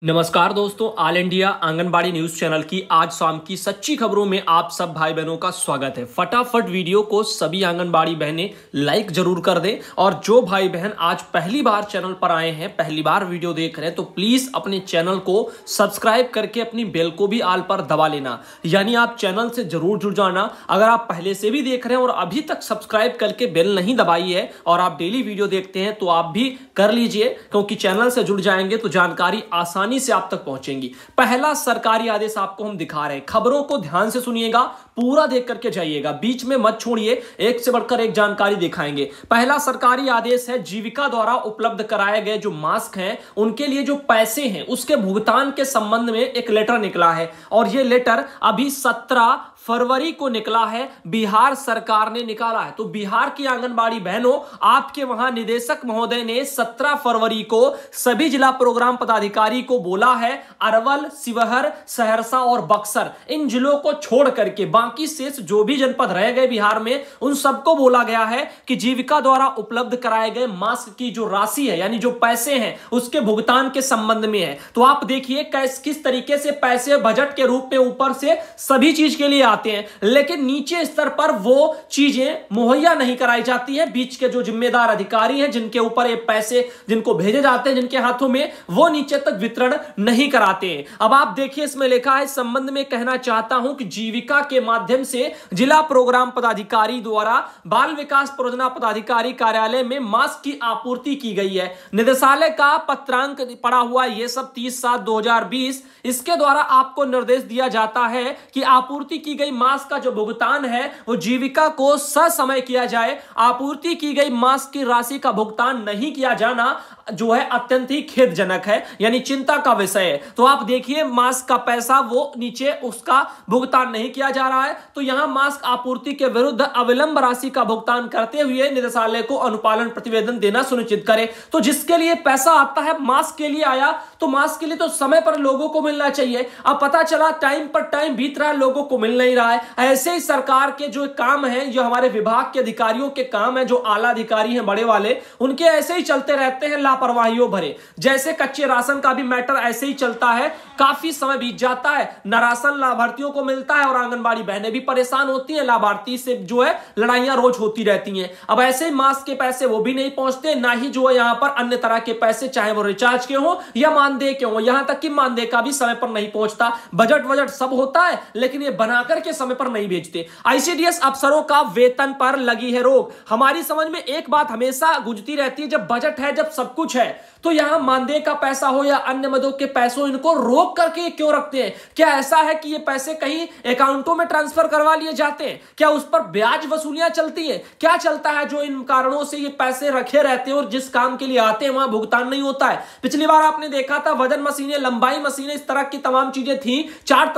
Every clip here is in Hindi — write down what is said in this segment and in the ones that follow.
नमस्कार दोस्तों, all India anganwadi news channel की आज शाम की सच्ची खबरों में आप सब भाई बहनों का स्वागत है। फटाफट वीडियो को सभी आंगनबाड़ी बहनें लाइक जरूर कर दें और जो भाई बहन आज पहली बार चैनल पर आए हैं, पहली बार वीडियो देख रहे हैं, तो प्लीज अपने चैनल को सब्सक्राइब करके अपनी बेल को भी आल पर दबा लेना, यानी आप चैनल से जरूर जुड़ जाना। अगर आप पहले से भी देख रहे हैं और अभी तक सब्सक्राइब करके बेल नहीं दबाई है और आप डेली वीडियो देखते हैं तो आप भी कर लीजिए, क्योंकि चैनल से जुड़ जाएंगे तो जानकारी आसानी से आप तक पहुंचेंगी। पहला सरकारी आदेश आपको हम दिखा रहे हैं, खबरों को ध्यान से सुनिएगा, पूरा देख करके जाइएगा, बीच में मत छोड़िए, एक से बढ़कर एक जानकारी दिखाएंगे। पहला सरकारी आदेश है, जीविका द्वारा उपलब्ध कराए गए जो मास्क हैं उनके लिए जो पैसे हैं उसके भुगतान के संबंध में एक लेटर निकला है और यह लेटर अभी 17 फरवरी को निकला है, बिहार सरकार ने निकाला है। तो बिहार की आंगनबाड़ी बहनों, आपके वहां निदेशक महोदय ने 17 फरवरी को सभी जिला प्रोग्राम पदाधिकारी को बोला है, अरवल, शिवहर, सहरसा और बक्सर इन जिलों को छोड़ करके बाकी शेष जो भी जनपद रह गए बिहार में, उन सबको बोला गया है कि जीविका द्वारा उपलब्ध कराए गए मास्क की जो राशि है, यानी जो पैसे हैं, उसके भुगतान के संबंध में है। तो आप देखिए किस तरीके से पैसे बजट के रूप में ऊपर से सभी चीज के लिए आते हैं, लेकिन नीचे स्तर पर वो चीजें मुहैया नहीं कराई जाती हैं। बीच के जो जिम्मेदार अधिकारी हैं, जिनके ऊपर ये पैसे जिनको भेजे जाते हैं जिनके हाथों में, वो नीचे तक वितरण नहीं कराते हैं। अब आप देखिए, इसमें लिखा है, इस संबंध में कहना चाहता हूं कि जीविका के माध्यम से जिला प्रोग्राम पदाधिकारी द्वारा बाल विकास परियोजना पदाधिकारी कार्यालय में मास्क की आपूर्ति की गई है। निदेशालय का पत्रांक पड़ा हुआ है, ये सब 30/7/2020, इसके द्वारा आपको निर्देश दिया जाता है कि आपूर्ति की गई मास्क का जो भुगतान है वो जीविका को ससमय किया जाए। आपूर्ति की गई मास्क की राशि का भुगतान नहीं किया जाना जो है अत्यंत ही खेदजनक है, यानी चिंता का विषय है। तो आप देखिए, मास्क का पैसा वो नीचे उसका भुगतान नहीं किया जा रहा है, तो यहां मास्क आपूर्ति के विरुद्ध अविलंब राशि का भुगतान करते हुए निदेशालय को अनुपालन प्रतिवेदन देना सुनिश्चित करे। तो जिसके लिए पैसा आता है, मास्क के लिए आया, तो मास्क के लिए तो समय पर लोगों को मिलना चाहिए। अब पता चला टाइम पर टाइम बीत रहा है, लोगों को मिल नहीं रहा है। ऐसे ही सरकार के जो काम है, जो हमारे विभाग के अधिकारियों के काम है, जो आला अधिकारी हैं बड़े वाले, उनके ऐसे ही चलते रहते हैं, लापरवाहियों भरे। जैसे कच्चे राशन का भी मैटर ऐसे ही चलता है, काफी समय बीत जाता है, न राशन लाभार्थियों को मिलता है और आंगनबाड़ी बहनें भी परेशान होती हैं, लाभार्थी से जो है लड़ाइयां रोज होती रहती हैं। अब ऐसे ही मास्क के पैसे वो भी नहीं पहुंचते, ना ही जो है यहां पर अन्य तरह के पैसे, चाहे वो रिचार्ज के हो या मानदेय के हो, यहां तक कि मानदेय का भी समय पर नहीं पहुंचता। बजट सब होता है, लेकिन ये बनाकर के समय पर नहीं भेजते। आईसीडीएस अफसरों का वेतन पर लगी है रोक। हमारी समझ में एक बात हमेशा गुंजती रहती है, जब बजट है, जब सब कुछ है, तो यहां मानदेय का पैसा हो या अन्य मदों के पैसों, इनको रोक करके क्यों रखते हैं? क्या ऐसा है कि ये पैसे कहीं अकाउंटों में ट्रांसफर करवा लिए जाते हैं? क्या उस पर ब्याज वसूलियां चलती हैं? क्या चलता है जो इन कारणों से ये पैसे रखे रहते हैं और जिस काम के लिए आते हैं वहां भुगतान नहीं होता है? पिछली बार आपने देखा था, वजन मशीनें, लंबाई मशीनें, इस तरह की तमाम चीजें थी, 4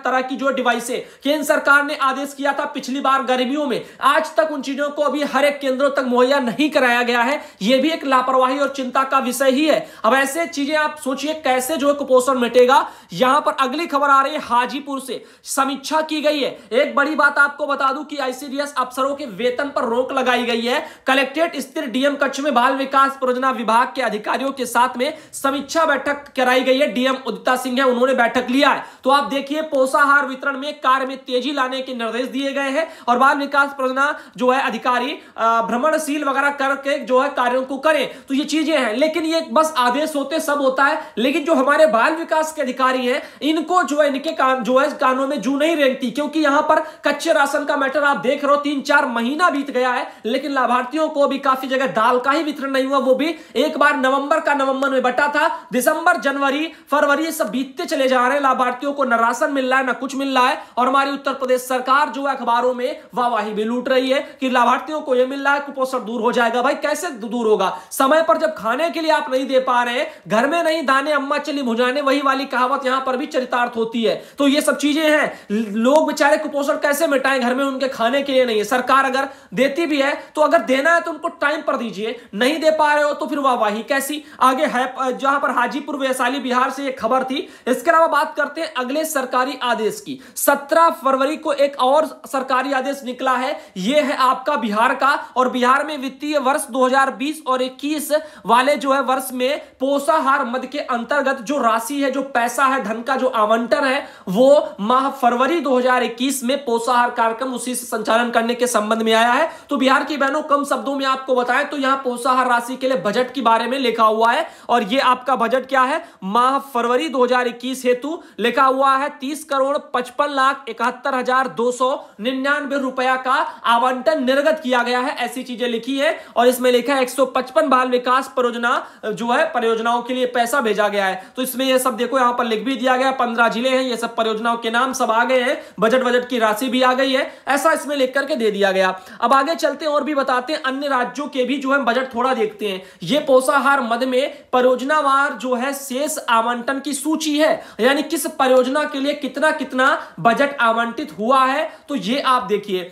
तरह की जो डिवाइसें केंद्र सरकार ने आदेश किया था पिछली बार गर्मियों में, आज तक उन चीजों को अभी हर एक केंद्रों तक मुहैया नहीं कराया गया है। यह भी एक लापरवाही और चिंता का विषय ही है। अब ऐसे चीजें आप सोचिए कैसे जो है कुपोषण मिटेगा। यहां पर अगली खबर आ रही है, हाजीपुर से समीक्षा की गई है। एक बड़ी बात आपको बता दूं कि आईसीडीएस अफसरों के वेतन पर रोक लगाई गई है। कलेक्ट्रेट स्थित डीएम कक्ष में बाल विकास परियोजना विभाग के अधिकारियों के साथ में समीक्षा बैठक कराई गई है। डीएम उदिता सिंह है, उन्होंने बैठक लिया है। तो आप देखिए, पोषाहार वितरण में कार्य में तेजी लाने के निर्देश दिए गए हैं और बाल विकास परियोजना जो है अधिकारी भ्रमणशील वगैरह करके जो है कार्यों को करें। तो ये चीजें हैं, लेकिन ये बस आदेश होते सब होता है, लेकिन जो हमारे बाल विकास के अधिकारी हैं, इनको जो है इनके कानों में जू नहीं रेंगती, क्योंकि यहां पर कच्चे राशन का मैटर आप देख रहे हो, 3-4 महीना बीत गया है, लेकिन लाभार्थियों को भी काफी जगह दाल का ही वितरण नहीं हुआ। वो भी एक बार नवंबर में बटा था, दिसंबर, जनवरी, फरवरी सब बीतते चले जा रहे हैं, लाभार्थियों को न राशन मिल रहा है, न कुछ मिल रहा है। और हमारी उत्तर प्रदेश सरकार जो है अखबारों में वाहवाही भी लूट रही है कि लाभार्थियों को यह मिल रहा है, कुपोषण दूर हो जाएगा। भाई कैसे दूर होगा? समय पर जब खाने के लिए आप नहीं दे पा रहे हैं, घर में नहीं दाने अम्मा चली भुजाने, वही वाली कहावत यहां पर भी चरितार्थ होती है। तो ये सब चीजें हैं, लोग बेचारे कुपोषण कैसे मिटाएं? घर में उनके खाने के लिए नहीं है। सरकार अगर देती भी है तो अगर देना है तो उनको टाइम पर दीजिए, नहीं दे पा रहे हो तो फिर वाहवाही कैसी? आगे है जहां पर हाजीपुर वैशाली बिहार से एक खबर थी। इसके अलावा बात करते हैं अगले सरकारी आदेश की। 17 फरवरी को एक और सरकारी आदेश निकला है, यह है आपका बिहार का। और बिहार में वित्तीय वर्ष 2020 और 21 वाले जो है वर्ष में पोषाहार मद के अंतर्गत जो राशि है, जो पैसा है, धन का जो आवंटन है, वो माह फरवरी 2021 में पोषाहार कार्यक्रम उसी से संचालन करने के संबंध में आया है। तो बिहार की बहनों कम शब्दों में आपको बताएं तो यहां पोषाहार राशि के लिए बजट के बारे में लिखा हुआ है। और यह आपका बजट क्या है, माह फरवरी 2021 हेतु लिखा हुआ है 30,55,71,299 रुपया का आवंटन निर्गत किया गया है, ऐसी चीजें लिखी है। और इसमें लिखा है 155 बाल विकास परियोजना जो है परियोजनाओं के लिए पैसा भेजा गया है। तो इसमें यह सब देखो यहां पर लिख भी दिया गया, 15 जिले हैं, ये सब परियोजनाओं के नाम सब आ गए हैं, बजट की राशि भी आ गई है, ऐसा इसमें लिख करके दे दिया गया। अब आगे चलते हैं और भी बताते हैं अन्य राज्यों के भी जो है बजट थोड़ा देखते हैं। ये पोषाहार मद में परियोजनावार जो है शेष आवंटन की सूची है, यानी किस परियोजना के लिए कितना कितना बजट आवंटित हुआ है। तो ये आप देखिए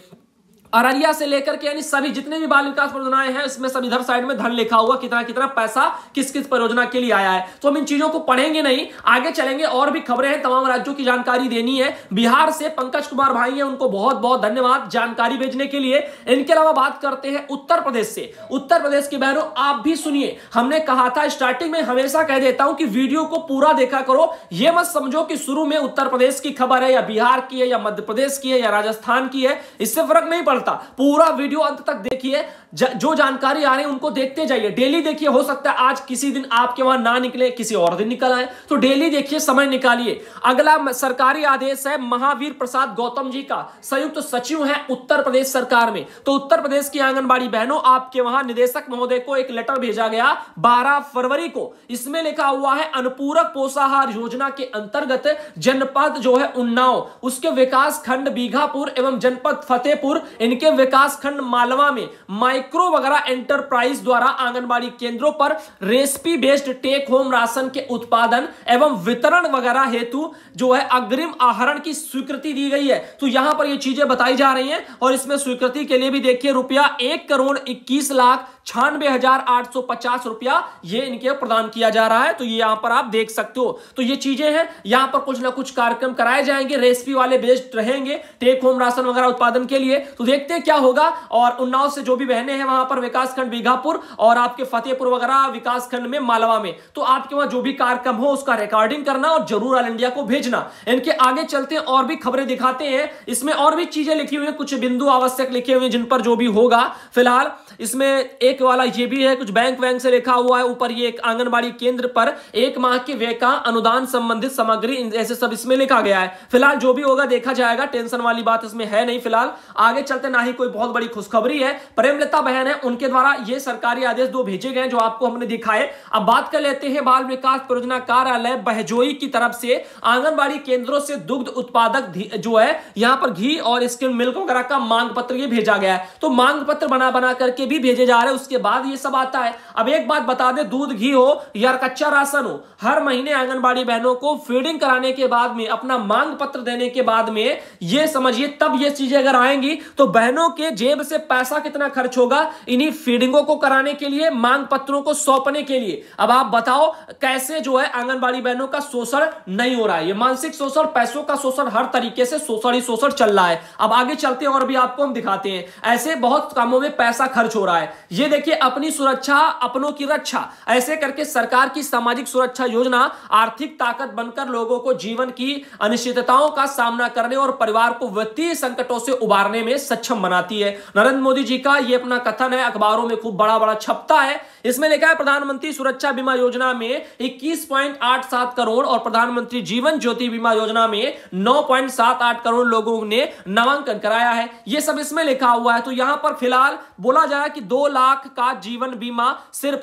अररिया से लेकर के यानी सभी जितने भी बाल विकास परियोजनाएं हैं, इसमें सब इधर साइड में धन लिखा हुआ कितना कितना पैसा किस किस परियोजना के लिए आया है। तो हम इन चीजों को पढ़ेंगे नहीं, आगे चलेंगे। और भी खबरें हैं, तमाम राज्यों की जानकारी देनी है। बिहार से पंकज कुमार भाई हैं, उनको बहुत बहुत धन्यवाद जानकारी भेजने के लिए। इनके अलावा बात करते हैं उत्तर प्रदेश से। उत्तर प्रदेश की बहनों आप भी सुनिए, हमने कहा था स्टार्टिंग में, हमेशा कह देता हूं कि वीडियो को पूरा देखा करो। यह मत समझो कि शुरू में उत्तर प्रदेश की खबर है या बिहार की है या मध्य प्रदेश की है या राजस्थान की है, इससे फर्क नहीं पड़ता। पूरा वीडियो अंत तक देखिए, जो जानकारी आ रही है उनको देखते जाइए, डेली देखिए। हो सकता है आज किसी दिन आपके वहां ना निकले, किसी और दिन निकल आए, तो डेली देखिए, समय निकालिए। अगला सरकारी आदेश है महावीर प्रसाद गौतम जी का, संयुक्त सचिव है उत्तर प्रदेश सरकार में। तो उत्तर प्रदेश की आंगनबाड़ी बहनों आपके वहां निदेशक महोदय को एक लेटर भेजा गया 12 फरवरी को। इसमें लिखा हुआ है अनुपूरक पोषाहार योजना के अंतर्गत जनपद जो है उन्नाव, उसके विकास खंड बीघापुर एवं जनपद फतेहपुर, इनके विकास खंड मालवा में माइक्रो वगैरह एंटरप्राइज द्वारा आंगनबाड़ी केंद्रों पर recipe based take home ration के उत्पादन एवं वितरण वगैरह हेतु जो है अग्रिम आहरण की स्वीकृति दी गई है। तो यहां पर ये चीजें बताई जा रही हैं। और इसमें स्वीकृति के लिए भी देखिए रुपया 1,21,96,850 रुपया ये इनके प्रदान किया जा रहा है। तो ये यहां पर आप देख सकते हो। तो ये चीजें हैं, यहां पर कुछ ना कुछ कार्यक्रम कराए जाएंगे, रेसिपी वाले बेस्ड रहेंगे टेक होम राशन वगैरह उत्पादन के लिए। तो देखते हैं क्या होगा। और उन्नाव से जो भी बहनें हैं वहां पर विकासखंड बीघापुर और आपके फतेहपुर वगैरह विकासखंड में मालवा में, तो आपके वहां जो भी कार्यक्रम हो उसका रिकॉर्डिंग करना और जरूर ऑल इंडिया को भेजना। इनके आगे चलते हैं और भी खबरें दिखाते हैं। इसमें और भी चीजें लिखी हुई हैं, कुछ बिंदु आवश्यक लिखे हुए हैं जिन पर जो भी होगा। फिलहाल इसमें एक वाला ये भी है, कुछ बैंक से लिखा हुआ है ऊपर, ये एक आंगनबाड़ी केंद्र पर 1 माह के व्यय का अनुदान संबंधित सामग्री, ऐसे सब इसमें लिखा गया है। फिलहाल जो भी होगा देखा जाएगा, टेंशन वाली बात इसमें है नहीं। फिलहाल आगे चलते, ना ही कोई बहुत बड़ी खुशखबरी है। प्रेमलता बहन है, उनके द्वारा ये सरकारी आदेश 2 भेजे गए जो आपको हमने दिखाए। अब बात कर लेते हैं बाल विकास परियोजना कार्यालय बहजोई की तरफ से आंगनबाड़ी केंद्रों से दुग्ध उत्पादक जो है यहां पर घी और स्किम मिल्क वगैरह का मांग पत्र ये भेजा गया है। तो मांग पत्र बना करके भी भेजे जा रहे हैं, उसके बाद ये सब आता है। अब एक बात बता दे, दूध घी हो या कच्चा राशन हो, हर महीने आंगनबाड़ी बहनों को फीडिंग कराने के बाद में, अपना मांग पत्र देने के बाद में, ये समझिए तब ये चीजें अगर आएंगी तो बहनों के जेब से पैसा कितना खर्च होगा इन्हीं फीडिंगों को कराने के लिए, मांग पत्रों को सौंपने के लिए। अब आप बताओ कैसे जो है आंगनबाड़ी बहनों का शोषण नहीं हो रहा है। ये मानसिक शोषण, पैसों का शोषण, हर तरीके से शोषण ही शोषण चल रहा है। अब आगे चलते हैं और भी आपको हम दिखाते हैं, ऐसे बहुत कामों में पैसा खर्च हो रहा है। ये देखिए, अपनी सुरक्षा अपनों की रक्षा, ऐसे करके सरकार की सामाजिक सुरक्षा योजना आर्थिक ताकत बनकर लोगों को जीवन की अनिश्चितताओं का सामना करने और परिवार को वित्तीय संकटों से उबारने में सक्षम बनाती है। नरेंद्र मोदी जी का ये अपना कथन है, अखबारों में खूब बड़ा छपता है। इसमें लिखा है प्रधानमंत्री सुरक्षा बीमा योजना में 21.87 करोड़ और प्रधानमंत्री जीवन ज्योति बीमा योजना में 9.78 करोड़ लोगों ने नामांकन कराया है। ये सब इसमें लिखा हुआ है। तो यहां पर फिलहाल बोला जा रहा है कि 2 लाख का जीवन बीमा सिर्फ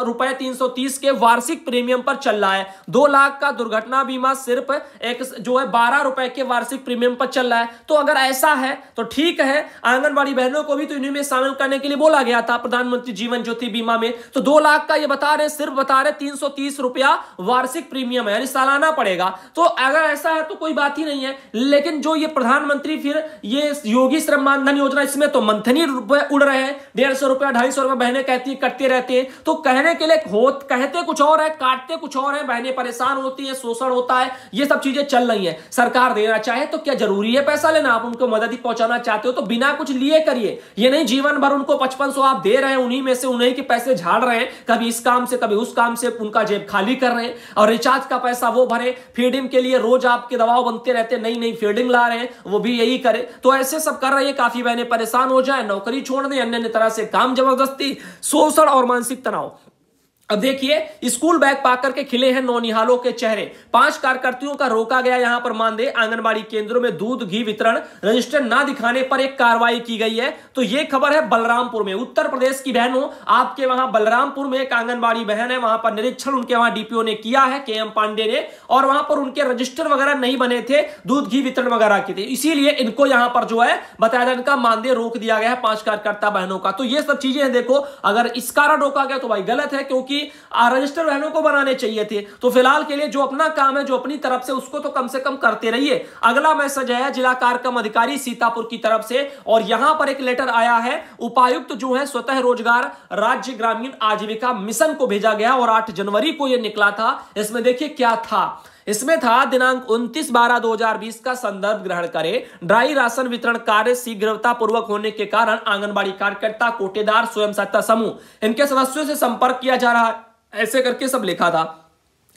रुपए 330 के वार्षिक प्रीमियम पर चल रहा है। 2 लाख का दुर्घटना बीमा सिर्फ एक जो है 12 रुपए के वार्षिक प्रीमियम पर चल रहा है। तो अगर ऐसा है तो ठीक है, आंगनबाड़ी बहनों को भी तो इन्हीं में शामिल करने के लिए बोला गया था प्रधानमंत्री जीवन ज्योति बीमा में। तो 2 लाख का ये बता रहे, सिर्फ बता रहे 330 रुपया वार्षिक प्रीमियम है, यानी सालाना पड़ेगा। तो अगर ऐसा है तो कोई बात ही नहीं है। लेकिन जो ये प्रधानमंत्री फिर ये योगी श्रम मानधन योजना, इसमें तो मंथनी रुपए उड़ रहे हैं, 150 रुपया 250 रुपया बहनें कहती कटते रहते हैं। तो कहने के लिए कहते कुछ और है, काटते कुछ और है, बहनें परेशान होती है, शोषण होता है, ये सब चीजें चल रही है। सरकार देना चाहे तो क्या जरूरी है पैसा लेना? आप उनको मदद ही पहुंचाना चाहते हो तो बिना कुछ लिए करिए। ये नहीं जीवन भर उनको 5500 आप दे रहे हैं, उन्हीं में से उन्हीं के पैसे झाड़ रहे हैं, कभी इस काम से कभी उस काम से, उनका जेब खाली कर रहे हैं। और रिचार्ज का पैसा वो भरे, फीडिंग के लिए रोज आपके दबाव बनते रहते, नई नई फीडिंग ला रहे हैं, वो भी यही करे। तो ऐसे सब कर रही है, काफी बहनें परेशान हो जाए, नौकरी छोड़ दें, अन्य तरह से काम, जबरदस्ती, शोषण और मानसिक तनाव। अब देखिए, स्कूल बैग पाकर के खिले हैं नौनिहालों के चेहरे। 5 कार्यकर्तियों का रोका गया यहां पर मानदेय। आंगनबाड़ी केंद्रों में दूध घी वितरण रजिस्टर ना दिखाने पर एक कार्रवाई की गई है। तो यह खबर है बलरामपुर में, उत्तर प्रदेश की बहनों, आपके वहां बलरामपुर में एक आंगनबाड़ी बहन है, वहां पर निरीक्षण उनके वहां डीपीओ ने किया है, KM पांडे ने, और वहां पर उनके रजिस्टर वगैरह नहीं बने थे, दूध घी वितरण वगैरह के थे, इसीलिए इनको यहां पर जो है बताया इनका मानदेय रोक दिया गया है 5 कार्यकर्ता बहनों का। तो ये सब चीजें हैं। देखो, अगर इस कारण रोका गया तो भाई गलत है, क्योंकि रजिस्टर बहनों को बनाने चाहिए थे। तो फिलहाल के लिए जो अपना काम है, जो अपनी तरफ से, उसको तो कम से कम करते रहिए। अगला मैसेज है जिला कार्यक्रम अधिकारी सीतापुर की तरफ से, और यहां पर एक लेटर आया है, उपायुक्त जो है स्वतः रोजगार राज्य ग्रामीण आजीविका मिशन को भेजा गया, और 8 जनवरी को यह निकला था। इसमें देखिए क्या था, इसमें था दिनांक 29/12/2020 का संदर्भ ग्रहण करें। ड्राई राशन वितरण कार्य शीघ्रता पूर्वक होने के कारण आंगनबाड़ी कार्यकर्ता, कोटेदार, स्वयं सहायता समूह, इनके सदस्यों से संपर्क किया जा रहा है, ऐसे करके सब लिखा था।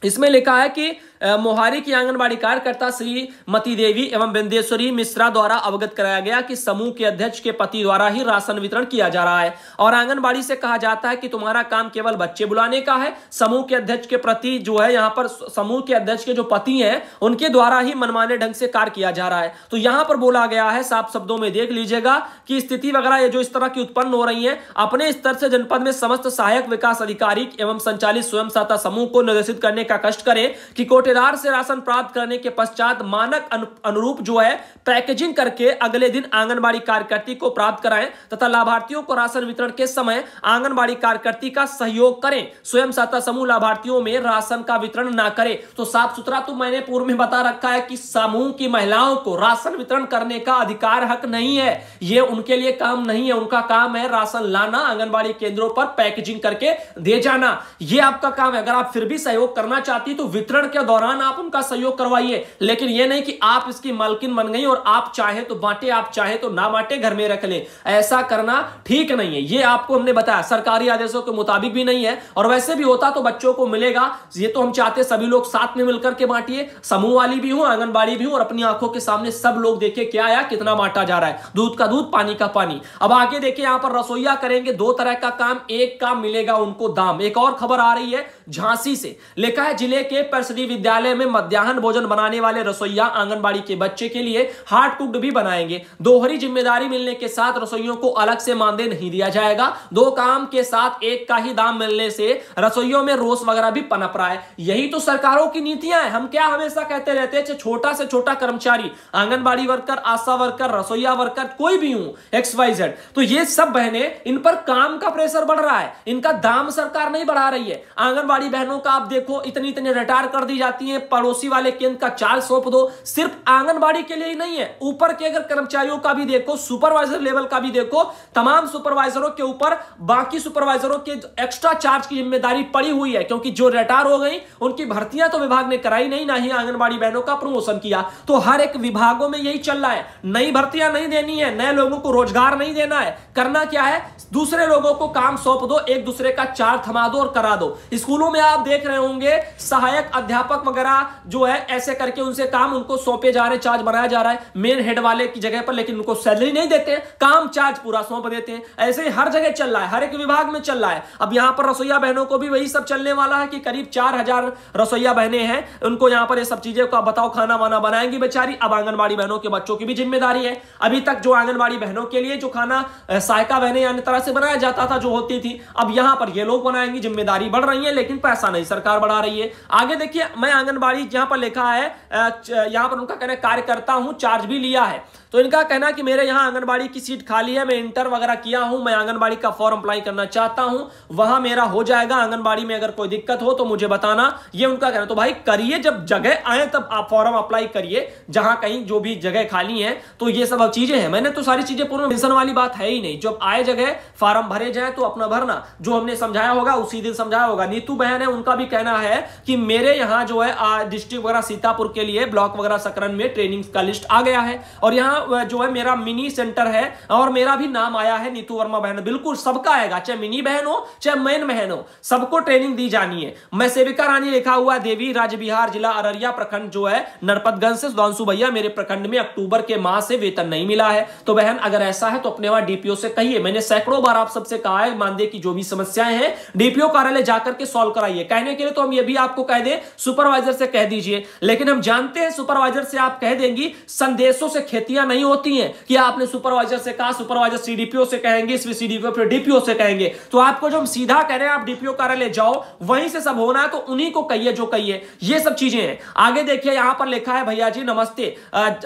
इसमें लिखा है कि मोहारी की आंगनबाड़ी कार्यकर्ता श्रीमती देवी एवं बिंदेश्वरी मिश्रा द्वारा अवगत कराया गया कि समूह के अध्यक्ष के पति द्वारा ही राशन वितरण किया जा रहा है, और आंगनबाड़ी से कहा जाता है कि तुम्हारा काम केवल बच्चे बुलाने का है। समूह के अध्यक्ष के प्रति जो है, यहाँ पर समूह के अध्यक्ष के जो पति हैं, उनके द्वारा ही मनमाने ढंग से कार्य किया जा रहा है। तो यहां पर बोला गया है, साफ शब्दों में देख लीजिएगा कि स्थिति वगैरह ये जो इस तरह की उत्पन्न हो रही है, अपने स्तर से जनपद में समस्त सहायक विकास अधिकारी एवं संचालित स्वयं सहायता समूह को निर्देशित करने का कष्ट करें कि कोटेदार से राशन प्राप्त करने के पश्चात मानक अनुरूप जो है पैकेजिंग करके अगले दिन आंगनबाड़ी कार्यकर्ती को प्राप्त कराएं, तथा लाभार्थियों को राशन वितरण के समय आंगनबाड़ी कार्यकर्ती का सहयोग करें। स्वयं सहायता समूह लाभार्थियों में राशन का वितरण ना करे। तो साफ सुथरा तो मैंने पूर्व में बता रखा है कि समूह की महिलाओं को राशन वितरण करने का अधिकार, हक नहीं है, ये उनके लिए काम नहीं है। उनका काम है राशन लाना, आंगनबाड़ी केंद्रों पर पैकेजिंग करके दे जाना, ये आपका काम है। अगर आप फिर भी सहयोग करना चाहती तो वितरण के दौरान आप उनका सहयोग करवाइए, लेकिन यह नहीं कि आप इसकी मालकिन बन गई और आप चाहे तो बांटे, आप चाहे तो ना बांटे, घर में रख ले। ऐसा करना ठीक नहीं है, ये आपको हमने बताया, सरकारी आदेशों के मुताबिक भी नहीं है। और वैसे भी होता तो बच्चों को मिलेगा, ये तो हम चाहते सभी लोग साथ में मिलकर के बांटिए, समूह वाली भी हो, आंगनबाड़ी भी हो, और अपनी आंखों के सामने सब लोग देखे क्या आया, कितना बांटा जा रहा है, दूध का दूध, पानी का पानी। अब आगे देखिए, यहां पर रसोईया करेंगे 2 तरह का काम, एक काम मिलेगा उनको दाम। एक और खबर आ रही है झांसी से, लिखा है जिले के परिषदीय विद्यालय में मध्याह्न भोजन बनाने वाले रसोईया आंगनबाड़ी के बच्चे के लिए हार्ड कुक्ड भी बनाएंगे। दोहरी जिम्मेदारी मिलने के साथ रसोइयों को अलग से मानदेय नहीं दिया जाएगा। 2 काम के साथ एक का ही दाम मिलने से रसोइयों में रोष वगैरह भी पनप रहा है। यही तो सरकारों की नीतियां हैं। हम क्या हमेशा कहते रहते हैं, छोटा से छोटा कर्मचारी, आंगनबाड़ी वर्कर, आशा वर्कर, रसोईया वर्कर, कोई भी हूं, XYZ, तो ये सब बहनें, इन पर काम का प्रेशर बढ़ रहा है, इनका दाम सरकार नहीं बढ़ा रही है। आंगनबाड़ी बहनों का आप देखो, इतनी इतनी रिटायर कर दी जाती है, पड़ोसी वाले केंद्र का चार्ज सौंप दो। सिर्फ आंगनबाड़ी के लिए ही नहीं है, ऊपर के अगर कर्मचारियों का भी देखो, सुपरवाइजर लेवल का भी देखो, तमाम सुपरवाइजरों के ऊपर बाकी सुपरवाइजरों के एक्स्ट्रा चार्ज की जिम्मेदारी पड़ी हुई है, क्योंकि जो रिटायर हो गई उनकी भर्तियां तो विभाग ने कराई नहीं, ना ही आंगनबाड़ी बहनों का प्रमोशन किया। तो हर एक विभागों में यही चल रहा है, नई भर्तियां नहीं देनी है, नए लोगों को रोजगार नहीं देना है, करना क्या है, दूसरे लोगों को काम सौंप दो, एक दूसरे का चार्ज थमा दो और करा दो। स्कूलों में आप देख रहे होंगे, सहायक अध्यापक वगैरह जो है, ऐसे करके उनसे काम उनको सौंपे जा रहे, चार्ज बनाया जा रहा है मेन हेड वाले की जगह पर, लेकिन उनको सैलरी नहीं देते, काम चार्ज पूरा सौंप देते हैं। ऐसे ही हर जगह चल रहा है, हर एक विभाग में चल रहा है। अब यहां पर रसोईया बहनों को भी वही सब चलने वाला है कि करीब 4000 रसोईया बहनें हैं, उनको यहां पर ये सब चीजें का बताओ, खाना वाना बनाएंगी बेचारी। अब आंगनबाड़ी बहनों के बच्चों की भी जिम्मेदारी है। अभी तक जो आंगनबाड़ी बहनों के लिए जो खाना सहायिका बहनें अन्य तरह से बनाया जाता था, जो होती थी, अब यहां पर ये लोग बनाएंगी। जिम्मेदारी बढ़ रही है, लेकिन पैसा नहीं सरकार बढ़ा रही है। आगे देखिए, मैं आंगनबाड़ी यहां पर लिखा है, यहां पर उनका कहना कार्यकर्ता हूं, चार्ज भी लिया है। तो इनका कहना कि मेरे यहाँ आंगनबाड़ी की सीट खाली है, मैं इंटर वगैरह किया हूं, मैं आंगनबाड़ी का फॉर्म अप्लाई करना चाहता हूं, वहां मेरा हो जाएगा, आंगनबाड़ी में अगर कोई दिक्कत हो तो मुझे बताना, ये उनका कहना। तो भाई करिए, जब जगह आए तब आप फॉर्म अप्लाई करिए, जहां कहीं जो भी जगह खाली है। तो ये सब चीजें हैं, मैंने तो सारी चीजें पूर्ण टेंशन वाली बात है ही नहीं, जब आए जगह फॉर्म भरे जाए तो अपना भरना, जो हमने समझाया होगा उसी दिन समझाया होगा। नीतू बहन है, उनका भी कहना है कि मेरे यहाँ जो है डिस्ट्रिक्ट वगैरह सीतापुर के लिए ब्लॉक वगैरह सकरन में ट्रेनिंग का लिस्ट आ गया है, और यहाँ जो है मेरा मिनी सेंटर है और मेरा भी नाम आया है, नीतू वर्मा बहन। बिल्कुल सबका आएगा, चाहे मिनी बहन हो चाहे मेन बहन हो, सबको ट्रेनिंग दी जानी है। मैं सेविका रानी लिखा हुआ देवी राज्य बिहार जिला अररिया प्रखंड जो है नरपतगंज से सुधांशु भैया, मेरे प्रखंड में अक्टूबर के माह से वेतन नहीं मिला है। तो बहन अगर ऐसा है तो अपने वहां डीपीओ से कहिए, मैंने सैकड़ों बार आप सबसे कहा है, मानदेय की जो भी समस्याएं हैं डीपीओ कार्यालय जाकर के सॉल्व कराइए। कहने के लिए तो हम ये भी आपको कह दें सुपरवाइजर से कह दीजिए, लेकिन हम जानते हैं सुपरवाइजर से आप कह देंगी, संदेशों से खेतियां नहीं होती हैं कि आपने सुपरवाइजर से कहा, सुपरवाइजर सीडीपीओ से कहेंगे, इसमें सीडीपीओ फिर डीपीओ से कहेंगे। तो आपको जो हम सीधा कह रहे हैं, आप डीपीओ कार्यालय जाओ, वहीं से सब होना है, तो उन्हीं को कहिए जो कहिए। ये सब चीजें हैं। आगे देखिए यहां पर लिखा है, भैया जी नमस्ते,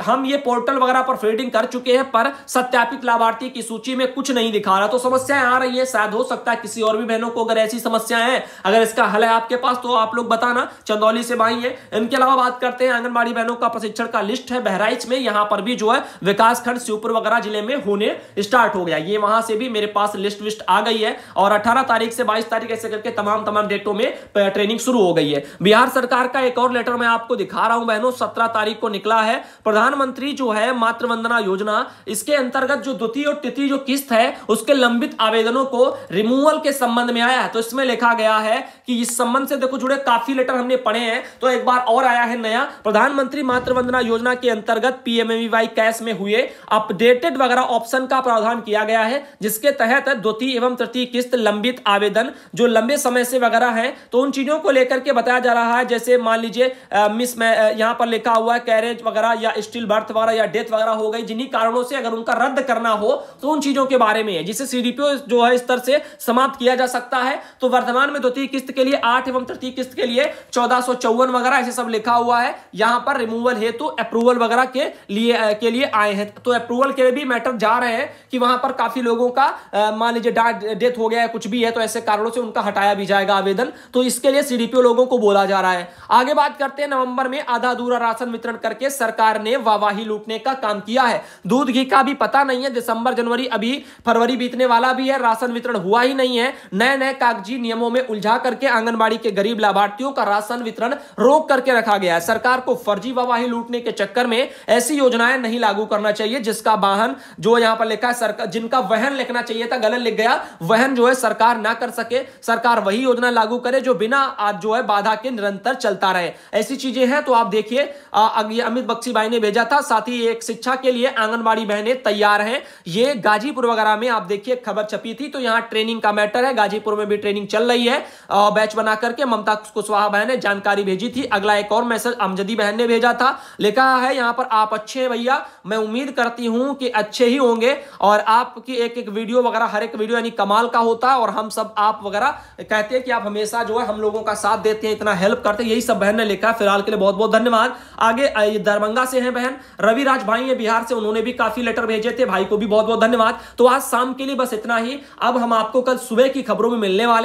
हम ये पोर्टल वगैरह पर फीडिंग कर चुके हैं, पर सत्यापित लाभार्थी की सूची में कुछ नहीं दिखा रहा। तो समस्याएं आ रही है, शायद हो सकता है किसी और भी बहनों को अगर ऐसी समस्याएं हैं, अगर इसका हल है आपके पास तो आप लोग बताना। चंदौली से भाई है। इनके अलावा बात करते हैं आंगनबाड़ी बहनों का प्रशिक्षण का लिस्ट है बहराइच में, यहां पर भी जो है विकासखंड शिवपुर वगैरह जिले में होने स्टार्ट हो गया। ये वहां से भी मेरे पास लिस्ट आ गई है, और 18 तारीख से 22 तारीख ऐसे करके तमाम डेटों में ट्रेनिंग शुरू हो गई है। बिहार सरकार का एक और लेटर मैं आपको दिखा रहा हूं बहनों, 17 तारीख को निकला है। प्रधानमंत्री जो है मातृ वंदना योजना, इसके अंतर्गत जो द्वितीय और तृतीय जो किस्त है उसके लंबित आवेदनों को रिमूवल के संबंध में आया है। तो इसमें लिखा गया है कि इस संबंध से देखो जुड़े काफी लेटर हमने पढ़े हैं, तो एक बार और आया है नया। प्रधानमंत्री मातृ वंदना योजना के अंतर्गत पीएमएवीवाई कैश में हुए अपडेटेड वगैरह ऑप्शन का प्रावधान किया गया है, जिसके तहत द्वितीय एवं तृतीय किस्त लंबित आवेदन जो लंबे समय से वगैरह है, तो उन चीजों को लेकर के बताया जा रहा है। जैसे मान लीजिए मिस में यहां पर लिखा हुआ है कैरेज वगैरह या स्टिल बर्थ वगैरह या डेथ वगैरह हो गई, जिन्हीं कारणों से अगर उनका रद्द करना हो तो उन चीजों के बारे में है, जिसे सीडीपीओ जो है स्तर से समाप्त किया जा सकता है। तो वर्तमान में द्वितीय किस्त के लिए 8 एवं तृतीय किस्त के लिए 1454 वगैरह ऐसे सब लिखा हुआ है। यहां पर रिमूवल हेतु अप्रूवल वगैरह के लिए आए हैं, तो अप्रूवल के लिए भी मैटर जा रहे हैं कि वहां पर काफी लोगों का मान लीजिए डेथ हो गया है, कुछ भी है, तो ऐसे कारणों से उनका हटाया भी जाएगा आवेदन। तो इसके लिए सीडीपीओ लोगों को बोला जा रहा है। आगे बात करते हैं, नवंबर में आधा अधूरा राशन वितरण करके सरकार ने वाहवाही लूटने का काम किया है। दूध घी का भी पता नहीं है, दिसंबर जनवरी अभी फरवरी बीतने वाला भी है, राशन वितरण हुआ ही नहीं है। नए कागजी नियमों में उलझा करके आंगनबाड़ी के गरीब लाभार्थियों का राशन वितरण रोक करके रखा गया है। सरकार को फर्जी वाहवाही लूटने के चक्कर में ऐसी योजनाएं नहीं लागू करना चाहिए जिसका वाहन जो यहां पर लिखा है सरकार, जिनका वहन लिखना चाहिए था गलत लिख गया, वहन जो है सरकार ना कर सके। सरकार वही योजना लागू करे जो बिना आज जो है बाधा के निरंतर चलता रहे। ऐसी चीजें हैं। तो आप देखिए अमित बख्शी भाई ने भेजा था, साथ ही एक शिक्षा के लिए आंगनबाड़ी बहनें तैयार हैं, ये गाजीपुर वगैरह में आप देखिए खबर छपी थी। तो यहां ट्रेनिंग का मैटर है, गाजीपुर में भी ट्रेनिंग चल रही है। बैच बना करके ममता कुशवाहा बहन ने जानकारी भेजी थी। अगला एक और मैसेज अमजदी बहन ने भेजा था, लिखा है यहां पर आप अच्छे हैं भैया, मैं उम्मीद करती हूं कि अच्छे ही होंगे, और आपकी एक वीडियो वगैरह हर एक वीडियो यानी कमाल का होता है, और हम सब आप वगैरह कहते हैं कि आप हमेशा जो है हम लोगों का साथ देते हैं, इतना हेल्प करते हैं। यही सब बहन ने लिखा है। फिलहाल के लिए बहुत बहुत धन्यवाद। आगे दरभंगा से हैं बहन रविराज भाई है बिहार से, उन्होंने भी काफी लेटर भेजे थे, भाई को भी बहुत बहुत धन्यवाद। तो आज शाम के लिए बस इतना ही। अब हम आपको कल सुबह की खबरों में मिलने वाले